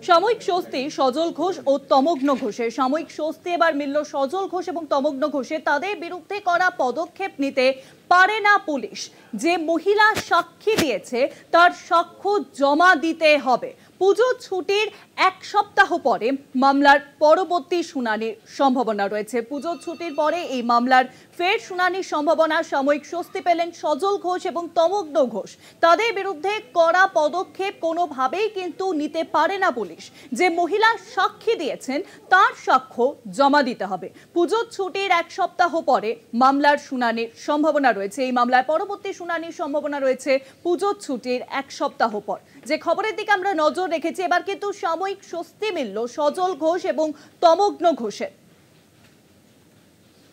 সাময়িক স্বস্তি সজল ঘোষ ও তমগ্ন ঘোষের। সাময়িক স্বস্তি এবার মিলল সজল ঘোষ এবং তমগ্ন ঘোষের। তাদের বিরুদ্ধে করা পদক্ষেপ নিতে পারে না পুলিশ। যে মহিলা সাক্ষী দিয়েছে তার সাক্ষ্য জমা দিতে হবে। পুজোর ছুটির এক সপ্তাহ পরে মামলার পরবর্তী শুনানির সম্ভাবনা রয়েছে। পুজোর ছুটির পরে এই মামলার ফের শুনানির সম্ভাবনা। সাময়িক স্বস্তি পেলেন সজল ঘোষ এবং তমগ্ন ঘোষ। তাদের বিরুদ্ধে কড়া পদক্ষেপ কোনোভাবেই কিন্তু নিতে পারে না পুলিশ। যে মহিলা সাক্ষী দিয়েছেন তার সাক্ষ্য জমা দিতে হবে। পুজোর ছুটির এক সপ্তাহ পরে মামলার শুনানির সম্ভাবনা রয়েছে। এই মামলার পরবর্তী শুনানির সম্ভাবনা রয়েছে পুজোর ছুটির এক সপ্তাহ পর। যে খবরের দিকে আমরা নজর রেখেছি, এবার কিন্তু সাময়িক স্বস্তি মিলল সজল ঘোষ এবং তমগ্ন ঘোষের।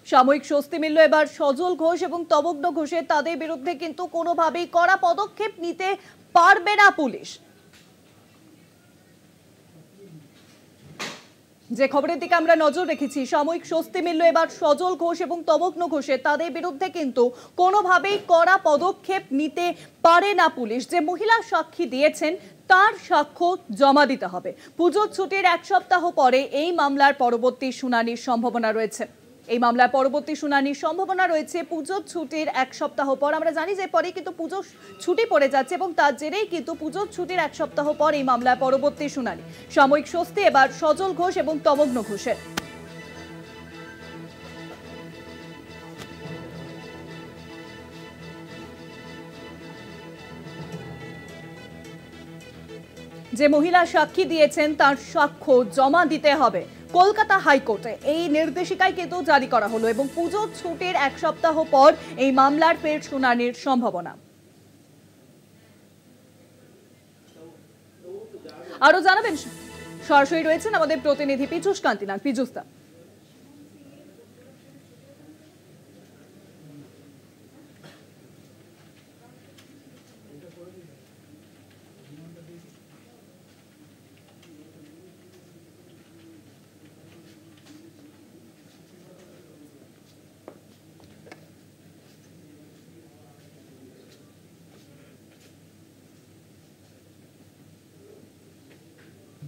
সাময়িক স্বস্তি মিলল এবার সজল ঘোষ এবং তমগ্ন ঘোষের। তাদের বিরুদ্ধে কিন্তু কোনোভাবেই কড়া পদক্ষেপ নিতে পারবে না পুলিশ। যে খবরের দিকে আমরা নজর রেখেছি, সাময়িক স্বস্তি মিলল এবার সজল ঘোষ এবং তমগ্ন ঘোষের। তাদের বিরুদ্ধে কিন্তু কোনোভাবেই কড়া পদক্ষেপ নিতে পারে না পুলিশ। যে মহিলা সাক্ষী দিয়েছেন তার সাক্ষ্য জমা দিতে হবে। পুজোর ছুটির এক সপ্তাহ পরে এই মামলার পরবর্তী শুনানির সম্ভাবনা রয়েছে। এই মামলার পরবর্তী শুনানির সম্ভাবনা রয়েছে পুজোর ছুটির এক সপ্তাহ পর। আমরা জানি যে পরে কিন্তু পুজোর ছুটি পড়ে যাচ্ছে এবং তার জেরেই কিন্তু পুজোর ছুটির এক সপ্তাহ পর এই মামলার পরবর্তী শুনানি। সাময়িক স্বস্তি এবার সজল ঘোষ এবং তমগ্ন ঘোষের। যে মহিলা সাক্ষী দিয়েছেন তার সাক্ষ্য জমা দিতে হবে। কলকাতা হাইকোর্টে এই নির্দেশিকায় কিন্তু জারি করা হলো এবং পুজোর ছুটির এক সপ্তাহ পর এই মামলার ফের শুনানির সম্ভাবনা। আরো জানাবেন, সরাসরি রয়েছেন আমাদের প্রতিনিধি পীযূষ কান্তি নাগ। পীযূষ দা,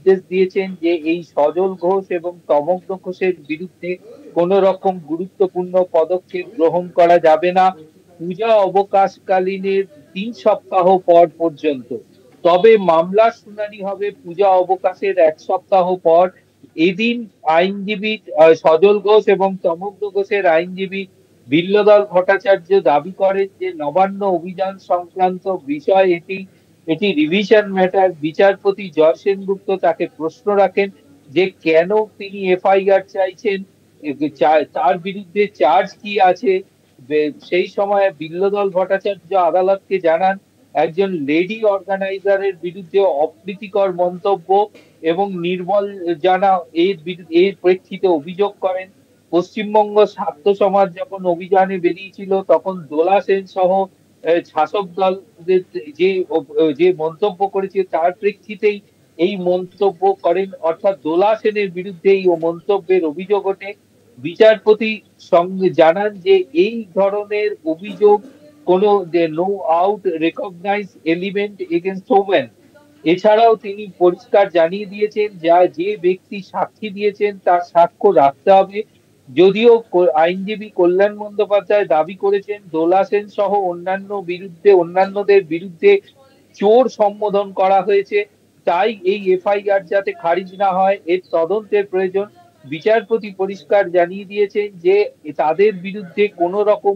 নির্দেশ দিয়েছেন যে এই সজল ঘোষ এবং তমগ্ন ঘোষের বিরুদ্ধে কোন রকম গুরুত্বপূর্ণ পদক্ষেপ গ্রহণ করা যাবে না পূজা অবকাশকালীনের 3 সপ্তাহ পর পর্যন্ত। তবে মামলার শুনানি হবে পূজা অবকাশের 1 সপ্তাহ পর। এদিন আইনজীবী সজল ঘোষ এবং তমগ্ন ঘোষের আইনজীবী বিল্লদল ভট্টাচার্য দাবি করেন যে নবান্ন অভিযান সংক্রান্ত বিষয় এটি রিভিশন ম্যাটার। বিচারপতি জয় সেনগুপ্ত তাকে প্রশ্ন রাখেন যে কেন তিনি এফআইআর চাইছেন, তার বিরুদ্ধে চার্জ কি আছে। সেই সময় বিল্লদল ভট্টাচার্য আদালতকে জানান একজন লেডি অর্গানাইজারের বিরুদ্ধে অপ্রীতিকর মন্তব্য এবং নির্মল জানা এর প্রেক্ষিতে অভিযোগ করেন। পশ্চিমবঙ্গ ছাত্র সমাজ যখন অভিযানে বেরিয়েছিল তখন দোলা সেন সহ শাসক দল যে মন্তব্য করেছে তার প্রেক্ষিতেই এই মন্তব্য করেন, অর্থাৎ দোলা সেনের বিরুদ্ধে এই মন্তব্যের অভিযোগ ওঠে। বিচারপতি সঙ্গে জানান যে এই ধরনের অভিযোগ কোনো no out recognise element against women. এছাড়াও তিনি পরিষ্কার জানিয়ে দিয়েছেন যে ব্যক্তি সাক্ষী দিয়েছেন তার সাক্ষ্য রাখতে হবে। যদিও আইনজীবী কল্যাণ বন্দ্যোপাধ্যায় দাবি করেছেন দোলা সেন সহ অন্যান্যদের বিরুদ্ধে চোর সম্বোধন করা হয়েছে, তাই এই এফআইআর যাতে খারিজ না হয় এর তদন্তের প্রয়োজন। বিচারপতি পরিষ্কার জানিয়ে দিয়েছেন যে তাদের বিরুদ্ধে কোন রকম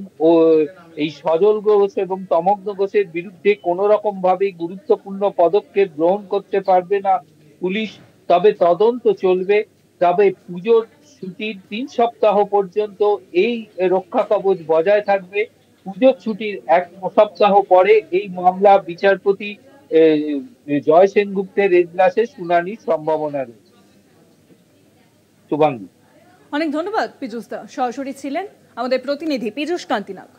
এই সজল ঘোষ এবং তমগ্ন ঘোষের বিরুদ্ধে কোন রকম ভাবে গুরুত্বপূর্ণ পদক্ষেপ গ্রহণ করতে পারবে না পুলিশ। তবে তদন্ত চলবে। তবে পুজোর ছুটির 3 সপ্তাহ পর্যন্ত এই রক্ষা কবচ বজায় থাকবে। পুজোর ছুটির 1 সপ্তাহ পরে এই মামলা বিচারপতি জয় সেনগুপ্তের এজলাসে শুনানির সম্ভাবনা রয়েছে। শুভাঙ্গী, অনেক ধন্যবাদ পীযূষ দা। সরাসরি ছিলেন আমাদের প্রতিনিধি পীযূষ কান্তি নাগ।